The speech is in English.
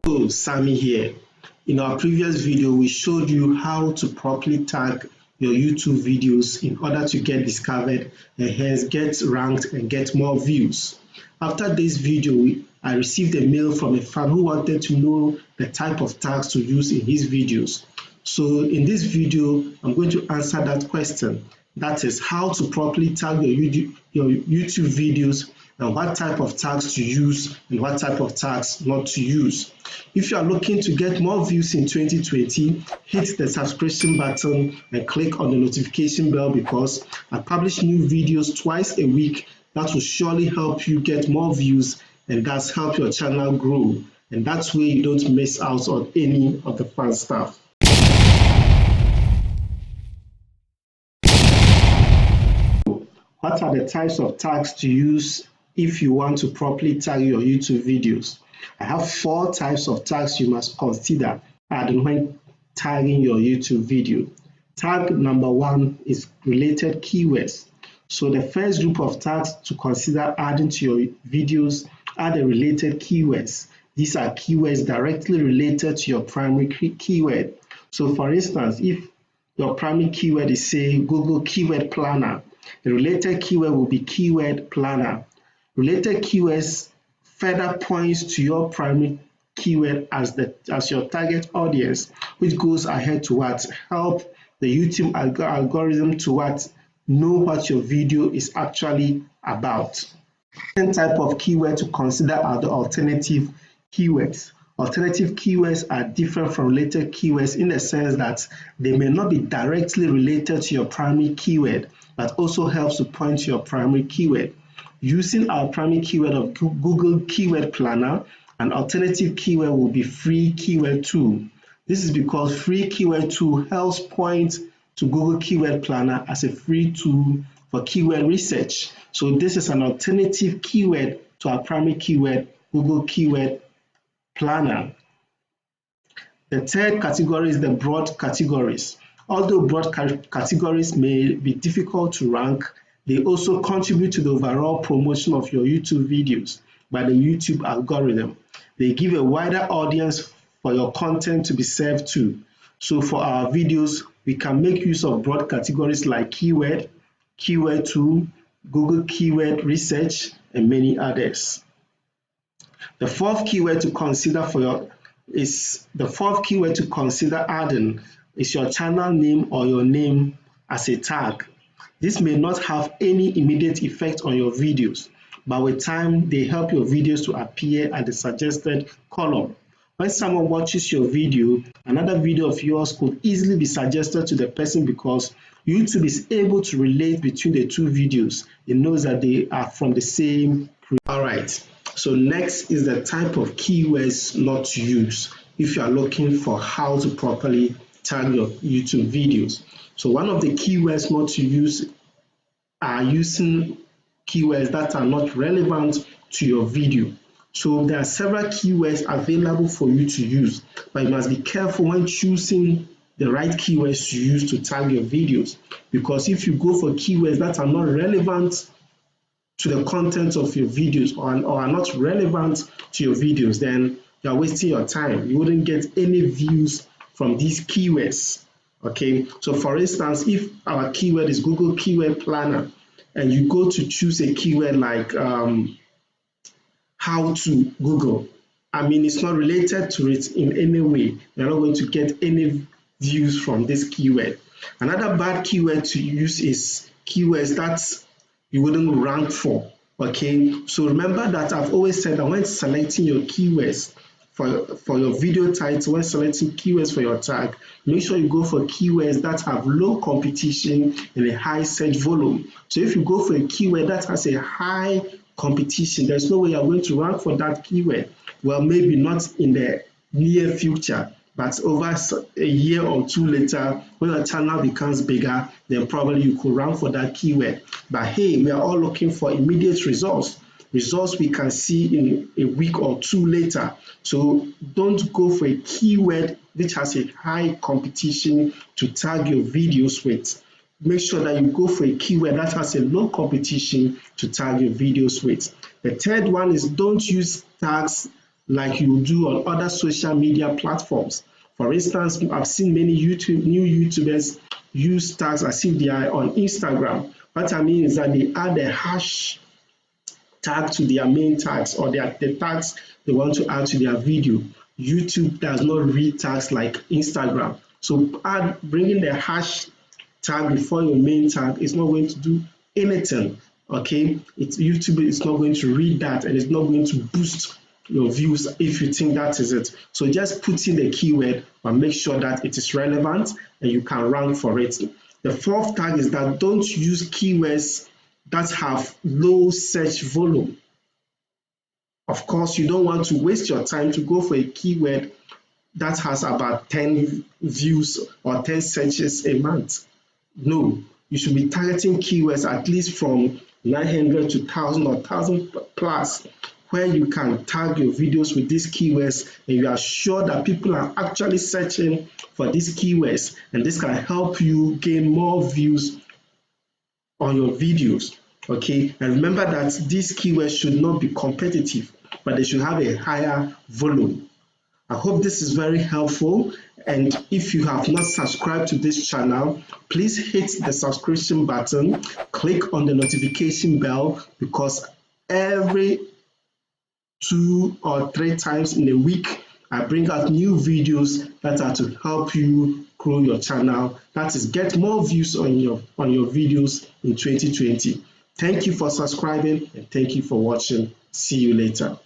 Hello, Sammy here. In our previous video, we showed you how to properly tag your YouTube videos in order to get discovered and hence get ranked and get more views. After this video, I received a mail from a fan who wanted to know the type of tags to use in his videos. So in this video, I'm going to answer that question. That is how to properly tag your YouTube videos and what type of tags to use and what type of tags not to use. If you are looking to get more views in 2020, hit the subscription button and click on the notification bell because I publish new videos twice a week that will surely help you get more views and thus help your channel grow. And that's way you don't miss out on any of the fun stuff. What are the types of tags to use if you want to properly tag your YouTube videos? I have 4 types of tags you must consider adding when tagging your YouTube video. Tag number 1 is related keywords. So the first group of tags to consider adding to your videos are the related keywords. These are keywords directly related to your primary keyword. So for instance, if your primary keyword is say Google Keyword Planner, the related keyword will be keyword planner. Related keywords further points to your primary keyword as your target audience, which goes ahead to help the YouTube algorithm to know what your video is actually about. Second type of keyword to consider are the alternative keywords. Alternative keywords are different from related keywords in the sense that they may not be directly related to your primary keyword, but also helps to point to your primary keyword. Using our primary keyword of Google Keyword Planner, an alternative keyword will be free keyword tool. This is because free keyword tool helps point to Google Keyword Planner as a free tool for keyword research. So this is an alternative keyword to our primary keyword, Google Keyword Planner. The third category is the broad categories. Although broad categories may be difficult to rank, they also contribute to the overall promotion of your YouTube videos by the YouTube algorithm. They give a wider audience for your content to be served to. So for our videos, we can make use of broad categories like keyword, keyword tool, Google Keyword Research, and many others. The fourth keyword to consider adding is your channel name or your name as a tag. This may not have any immediate effect on your videos, but with time, they help your videos to appear at the suggested column. When someone watches your video, another video of yours could easily be suggested to the person because YouTube is able to relate between the two videos. It knows that they are from the same creator. All right, so next is the type of keywords not to use if you are looking for how to properly tag your YouTube videos. So one of the keywords not to use are using keywords that are not relevant to your video. So there are several keywords available for you to use, but you must be careful when choosing the right keywords to use to tag your videos, because if you go for keywords that are not relevant to the content of your videos or are not relevant to your videos, then you are wasting your time. You wouldn't get any views from these keywords. Okay, so for instance, if our keyword is Google Keyword Planner and you go to choose a keyword like how to Google, I mean, it's not related to it in any way. You're not going to get any views from this keyword. Another bad keyword to use is keywords that you wouldn't rank for. Okay, so remember that I've always said that when selecting your keywords for your video title, when selecting keywords for your tag, make sure you go for keywords that have low competition and a high search volume. So if you go for a keyword that has a high competition, there's no way you're going to rank for that keyword. Well, maybe not in the near future, but over a year or two later, when your channel becomes bigger, then probably you could rank for that keyword. But hey, we are all looking for immediate results we can see in a week or two later. So don't go for a keyword which has a high competition to tag your videos with. Make sure that you go for a keyword that has a low competition to tag your videos with. The third one is don't use tags like you do on other social media platforms. For instance, I've seen many new YouTubers use tags as if they are on Instagram. What I mean is that they add a hash tag to their main tags, or the tags they want to add to their video. YouTube does not read tags like Instagram. So bringing the hash tag before your main tag is not going to do anything. Okay, YouTube is not going to read that, and it's not going to boost your views if you think that is it. So just put in the keyword, but make sure that it is relevant and you can rank for it. The fourth tag is that don't use keywords that have low search volume. Of course, you don't want to waste your time to go for a keyword that has about 10 views or 10 searches a month. No, you should be targeting keywords at least from 900 to 1,000 or 1,000 plus, where you can tag your videos with these keywords and you are sure that people are actually searching for these keywords, and this can help you gain more views on your videos. Okay, and remember that these keywords should not be competitive, but they should have a higher volume. I hope this is very helpful, and if you have not subscribed to this channel, please hit the subscription button, click on the notification bell, because every 2 or 3 times in a week I bring out new videos that are to help you grow your channel, that is, get more views on your videos in 2020. Thank you for subscribing, and thank you for watching. See you later.